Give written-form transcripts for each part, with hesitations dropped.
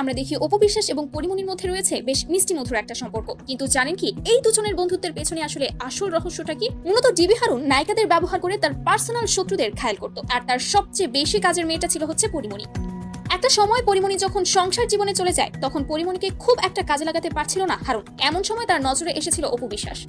আমরা দেখি অপু বিশ্বাস এবং পরিমণির মধ্যে রয়েছে বেশ মিষ্টি মধুর একটা সম্পর্ক, কিন্তু জানেন কি এই দুজনের বন্ধুত্বের পেছনে আসলে আসল রহস্যটা কি? মূলত ডিবি হারুন নায়িকাদের ব্যবহার করে তার পার্সোনাল শত্রুদের ঘায়েল করত, আর তার সবচেয়ে বেশি কাজের মেয়েটা ছিল হচ্ছে পরিমণি। একটা সময় পরিমণি যখন সংসার জীবনে চলে যায়, তখন পরিমণিকে খুব একটা কাজে লাগাতে পারছিল না হারুন। এমন সময় তার নজরে এসেছিল অপু বিশ্বাস।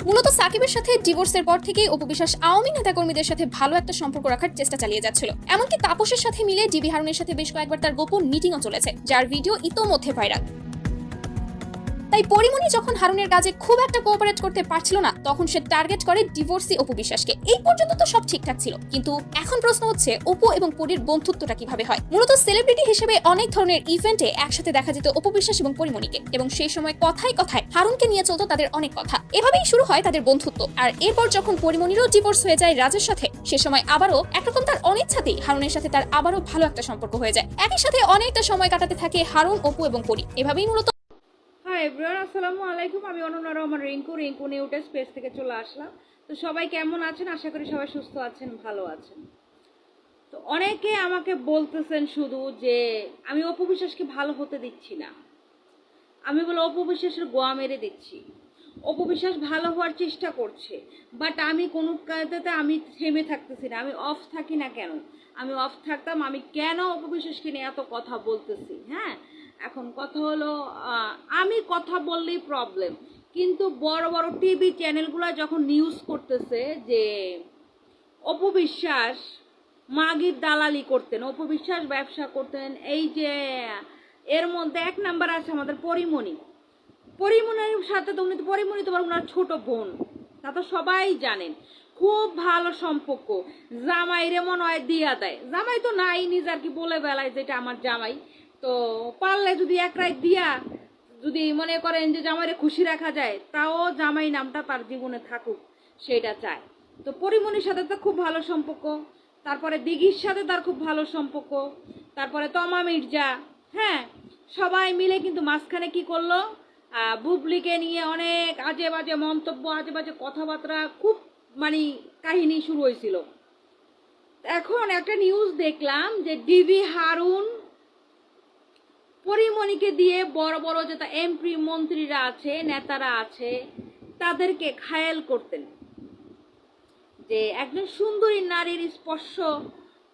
মূলত সাকিবের সাথে ডিভোর্সের পর থেকেই অপু বিশ্বাস আওয়ামী নেতাকর্মীদের সাথে ভালো একটা সম্পর্ক রাখার চেষ্টা চালিয়ে যাচ্ছিল। এমনকি তাপসের সাথে মিলে ডিবি হারুনের সাথে বেশ কয়েকবার তার গোপন মিটিংও চলেছে, যার ভিডিও ইতোমধ্যে ভাইরাল। তাই পরিমণি যখন হারুনের কাজে খুব একটা কোঅপারেট করতে পারছিল না, তখন সে টার্গেট করে ডিভোর্সি অপু বিশ্বাসকে। এই পর্যন্ত তো সব ঠিকঠাক ছিল, কিন্তু এখন প্রশ্ন হচ্ছে অপু এবং পরির বন্ধুত্বটা কিভাবে হয়। মূলত সেলিব্রিটি হিসেবে অনেক ধরনের ইভেন্টে একসাথে দেখা যেত অপু বিশ্বাস এবং পরিমণিকে, এবং সেই সময় কথায় কথায় হারুনকে নিয়ে চলতো তাদের অনেক কথা। এভাবেই শুরু হয় তাদের বন্ধুত্ব। আর এরপর যখন পরিমণিরও ডিভোর্স হয়ে যায় রাজের সাথে, সে সময় আবারও একরকম তার অনিচ্ছাতেই হারুনের সাথে তার আবারও ভালো একটা সম্পর্ক হয়ে যায়। একই সাথে অনেকটা সময় কাটাতে থাকে হারুন, অপু এবং পরি। এভাবেই মূলত হাই এভরিওয়ান, আসসালামু আলাইকুম। আমি অনন্যা রহমান রিঙ্কু নিউটেস পেজ থেকে চলে আসলাম। তো সবাই কেমন আছেন? আশা করি সবাই সুস্থ আছেন, ভালো আছেন। তো অনেকে আমাকে বলতেছেন শুধু যে আমি অপু বিশ্বাসকে ভালো হতে দিচ্ছি না, আমি বলে অপু বিশ্বাসের গোয়া মেরে দিচ্ছি। অপু বিশ্বাস ভালো হওয়ার চেষ্টা করছে, বাট আমি কোনো কাজেতে আমি থেমে থাকতেছি না। আমি অফ থাকি না কেন? আমি অফ থাকতাম, আমি কেন অপু বিশ্বাসকে নিয়ে এত কথা বলতেছি? হ্যাঁ, এখন কথা হলো আমি কথা বললেই প্রবলেম, কিন্তু বড় বড় টিভি চ্যানেলগুলো যখন নিউজ করতেছে যে অপু বিশ্বাস মাগির দালালি করতেন, অপু বিশ্বাস ব্যবসা করতেন, এই যে এর মধ্যে এক নাম্বার আছে আমাদের পরিমণির সাথে। তো উনি তো পরিমণি তো ওনার ছোট বোন, তা তো সবাই জানেন। খুব ভালো সম্পর্ক, জামাইরে মনে হয় দিয়া দেয়। জামাই তো নাই, নিজে আর কি বলে বেলায় যেটা আমার জামাই। তো পারলে যদি এক রাত দিয়া যদি মনে করেন যে জামাইরে খুশি রাখা যায়, তাও জামাই নামটা তার জীবনে থাকুক, সেটা চায়। তো পরিমণির সাথে তো খুব ভালো সম্পর্ক, তারপরে দিঘির সাথে তার খুব ভালো সম্পর্ক, তারপরে তমা মির্জা। হ্যাঁ, সবাই মিলে কিন্তু মাঝখানে কি করলো, বুবলিকে নিয়ে অনেক আজে বাজে মন্তব্য, আজে বাজে কথাবার্তা, খুব মানে কাহিনী শুরু হয়েছিল। এখন একটা নিউজ দেখলাম যে ডিবি হারুন পরিমণিকে দিয়ে বড় বড় যেটা এমপি মন্ত্রীরা আছে, নেতারা আছে, তাদেরকে ঘায়েল করতেন। যে একজন সুন্দরী নারীর স্পর্শ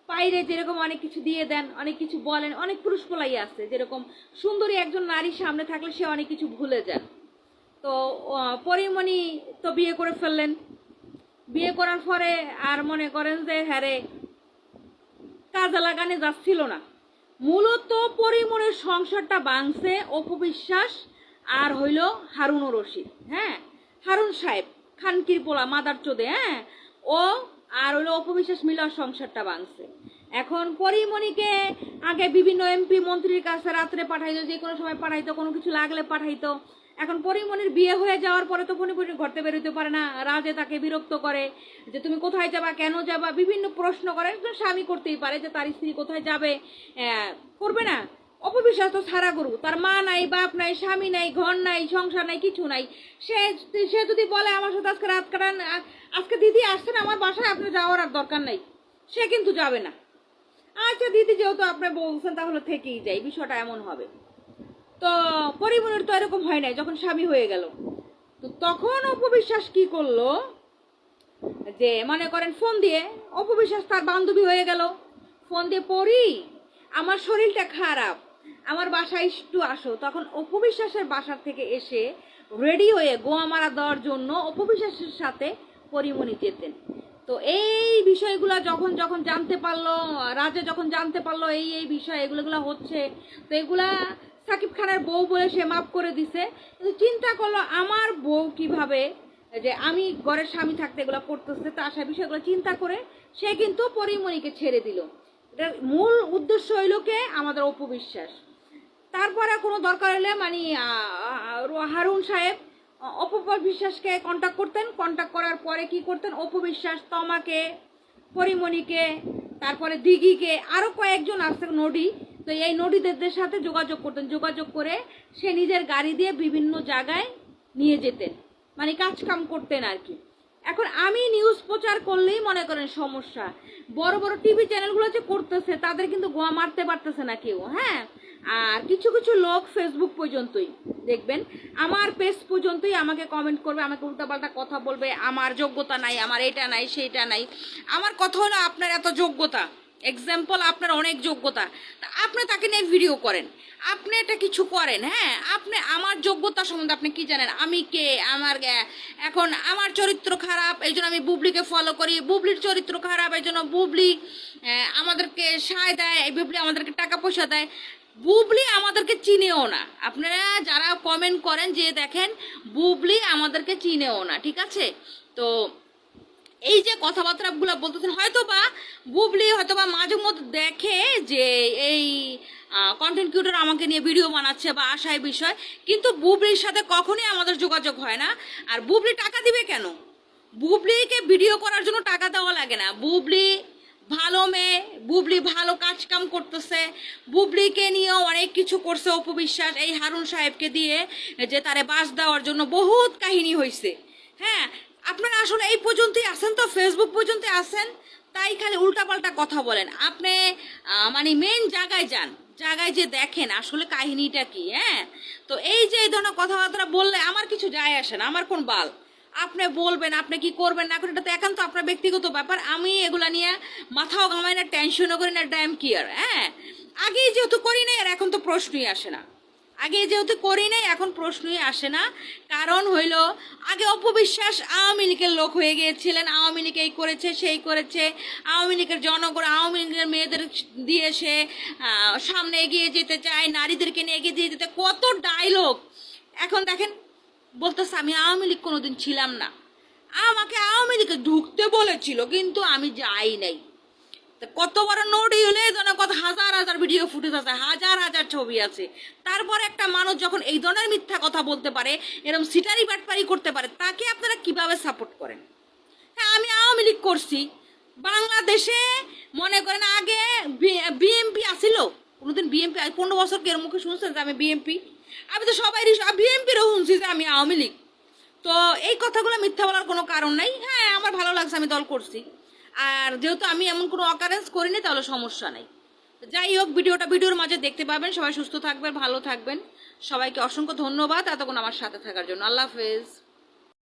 পাইরে যেরকম অনেক কিছু দিয়ে দেন, অনেক কিছু বলেন। অনেক পুরুষ পোলাই আছে যেরকম সুন্দরী একজন নারীর সামনে থাকলে সে অনেক কিছু ভুলে যান। তো পরিমণি তো বিয়ে করে ফেললেন। বিয়ে করার পরে আর মনে করেন যে হ্যারে কাজে লাগানে যাচ্ছিল না। মূলত পরিমণির সংসারটা ভাঙছে অপু বিশ্বাস আর হইল হারুন রশিদ। হ্যাঁ, হারুন সাহেব খানকির পোলা মাদার চোদে। হ্যাঁ, ও আর হইলো অপু বিশ্বাস মিলার সংসারটা ভাঙছে। এখন পরিমণিকে আগে বিভিন্ন এমপি মন্ত্রীর কাছে রাত্রে পাঠাইতো, যে কোনো সময় পাঠাইতো, কোনো কিছু লাগলে পাঠাইতো। এখন পরিমণির বিয়ে হয়ে যাওয়ার পরে তো পরিমণি ঘরতে বেরোতে পারে না, রাজে তাকে বিরক্ত করে যে তুমি কোথায় যাবা, কেন যাবা, বিভিন্ন প্রশ্ন করে। একজন স্বামী করতেই পারে যে তার স্ত্রী কোথায় যাবে, করবে না? অপু বিশ্বাস তো ছাড়া গরু, তার মা নাই, বাপ নাই, স্বামী নাই, ঘর নাই, সংসার নাই, কিছু নাই। সে সে যদি বলে আমার সাথে আজকে রাত কাটান, আজকে দিদি আসছেন আমার বাসায়, আপনি যাওয়ার আর দরকার নাই, সে কিন্তু যাবে না। আচ্ছা দিদি যেহেতু আপনি বলছেন তাহলে থেকেই যাই, বিষয়টা এমন হবে। তো পরিমণির তো এরকম হয় নাই, যখন স্বামী হয়ে গেল। তো তখন অপু বিশ্বাস কি করলো, যে মনে করেন ফোন দিয়ে, অপু বিশ্বাস তার বান্ধবী হয়ে গেল, ফোন দিয়ে পড়ি আমার শরীরটা খারাপ, আমার বাসায় একটু আসো। তখন অপু বিশ্বাসের বাসার থেকে এসে রেডি হয়ে গোয়া মারা দেওয়ার জন্য অপু বিশ্বাসের সাথে পরিমণি যেতেন। তো এই বিষয়গুলো যখন যখন জানতে পারলো, রাজা যখন জানতে পারলো এই এই বিষয় এগুলো হচ্ছে, তো এগুলা সাকিব খানের বউ বলে সে মাফ করে দিছে। কিন্তু চিন্তা করলো আমার বউ কিভাবে, যে আমি ঘরের স্বামী থাকতে এগুলো করতেছে, তা সে বিষয়গুলো চিন্তা করে সে কিন্তু পরিমণিকে ছেড়ে দিল। এটার মূল উদ্দেশ্য হইল কে, আমাদের অপু বিশ্বাস। তারপরে কোনো দরকার হলে মানে হারুন সাহেব অপু বিশ্বাসকে কন্ট্যাক্ট করতেন। কন্ট্যাক্ট করার পরে কি করতেন, অপু বিশ্বাস তমাকে, পরিমণিকে, তারপরে দিঘিকে, আরও কয়েকজন আছে নদী, তো এই নদীদের সাথে যোগাযোগ করতেন। যোগাযোগ করে সে নিজের গাড়ি দিয়ে বিভিন্ন জায়গায় নিয়ে যেতেন, মানে কাজ কাম করতেন আর কি। এখন আমি নিউজ প্রচার করলেই মনে করেন সমস্যা। বড় বড় টিভি চ্যানেলগুলো যে করতেছে তাদের কিন্তু গোয়া মারতে পারতেছে না কেউ। হ্যাঁ, আর কিছু কিছু লোক ফেসবুক পর্যন্তই দেখবেন, আমার পেজ পর্যন্তই আমাকে কমেন্ট করবে, আমাকে উল্টাপাল্টা কথা বলবে, আমার যোগ্যতা নাই, আমার এটা নাই সেইটা নাই। আমার কথা হলো আপনার এত যোগ্যতা, এক্সাম্পল আপনার অনেক যোগ্যতা, তা আপনি তাকে নিয়ে ভিডিও করেন, আপনি এটা কিছু করেন। হ্যাঁ, আপনি আমার যোগ্যতা সম্বন্ধে আপনি কি জানেন, আমি কে, আমার এখন আমার চরিত্র খারাপ এই জন্য আমি বুবলিকে ফলো করি, বুবলির চরিত্র খারাপ এই জন্য বুবলি আমাদেরকে সায় দেয়, এই বুবলি আমাদেরকে টাকা পয়সা দেয়। বুবলি আমাদেরকে চিনেও না, আপনারা যারা কমেন্ট করেন যে দেখেন বুবলি আমাদেরকে চিনেও না, ঠিক আছে? তো এই যে কথাবার্তাগুলো বলতেছেন, হয়তো বা বুবলি হয়তো বা মাঝে মধ্যে দেখে যে এই কন্টেন্ট ক্রিয়েটর আমাকে নিয়ে ভিডিও বানাচ্ছে বা আশায় বিষয়, কিন্তু বুবলির সাথে কখনোই আমাদের যোগাযোগ হয় না। আর বুবলি টাকা দিবে কেন? বুবলিকে ভিডিও করার জন্য টাকা দেওয়া লাগে না। বুবলি ভালো মেয়ে, বুবলি ভালো কাজ কাম করতেছে, বুবলিকে নিয়েও অনেক কিছু করছে অপবিশ্বাস এই হারুন সাহেবকে দিয়ে, যে তারে বাস দেওয়ার জন্য বহুত কাহিনী হয়েছে। হ্যাঁ, আপনারা আসলে এই পর্যন্তই আসেন, তো ফেসবুক পর্যন্ত আসেন, তাই খালি উল্টাপাল্টা কথা বলেন। আপনি মানে মেন জায়গায় যান, জায়গায় যে দেখেন আসলে কাহিনীটা কি। হ্যাঁ, তো এই যে এই ধরনের কথাবার্তা বললে আমার কিছু যায় আসে না, আমার কোন বাল। আপনি বলবেন, আপনি কি করবেন না করেন এটা তো একান্ত আপনার ব্যক্তিগত ব্যাপার। আমি এগুলা নিয়ে মাথাও ঘামাই না, টেনশনও করি না, ড্যাম কেয়ার। হ্যাঁ, আগেই যেহেতু করি নাই আর এখন তো প্রশ্নই আসে না, আগে যেহেতু করি নাই এখন প্রশ্নই আসে না। কারণ হইল আগে অপবিশ্বাস আওয়ামী লীগের লোক হয়ে গিয়েছিলেন, আওয়ামী লীগ এই করেছে সেই করেছে, আওয়ামী লীগের জনগণ আওয়ামী লীগের মেয়েদের দিয়ে সে সামনে এগিয়ে যেতে চায়, নারীদেরকে নিয়ে এগিয়ে যেতে, কত ডায়লগ। এখন দেখেন বলতেছে আমি আওয়ামী লীগ কোনোদিন ছিলাম না, আমাকে আওয়ামী লীগে ঢুকতে বলেছিল কিন্তু আমি যাই নাই। কত বড় নোডি হলে কত হাজার হাজার ভিডিও ফুটেজ আছে, হাজার হাজার ছবি আছে। তারপর একটা মানুষ যখন এই ধরনের মিথ্যা কথা বলতে পারে, এরকম সিটারি বাটপারি করতে পারে, তাকে আপনারা কিভাবে সাপোর্ট করেন? হ্যাঁ, আমি আওয়ামী লীগ করছি বাংলাদেশে, মনে করেন আগে বিএমপি আসিল, কোনোদিন বিএমপি 15 বছর কের মুখে শুনছেন যে আমি বিএমপি? আমি তো সবাই বিএমপিরও শুনছি যে আমি আওয়ামী লীগ। তো এই কথাগুলো মিথ্যা বলার কোনো কারণ নাই। হ্যাঁ, আমার ভালো লাগছে, আমি দল করছি, আর যেহেতু আমি এমন কোনো অকারেন্স করিনি তাহলে সমস্যা নাই। যাই হোক, ভিডিওর মাঝে দেখতে পাবেন। সবাই সুস্থ থাকবেন, ভালো থাকবেন। সবাইকে অসংখ্য ধন্যবাদ এতক্ষণ আমার সাথে থাকার জন্য। আল্লাহ হাফেজ।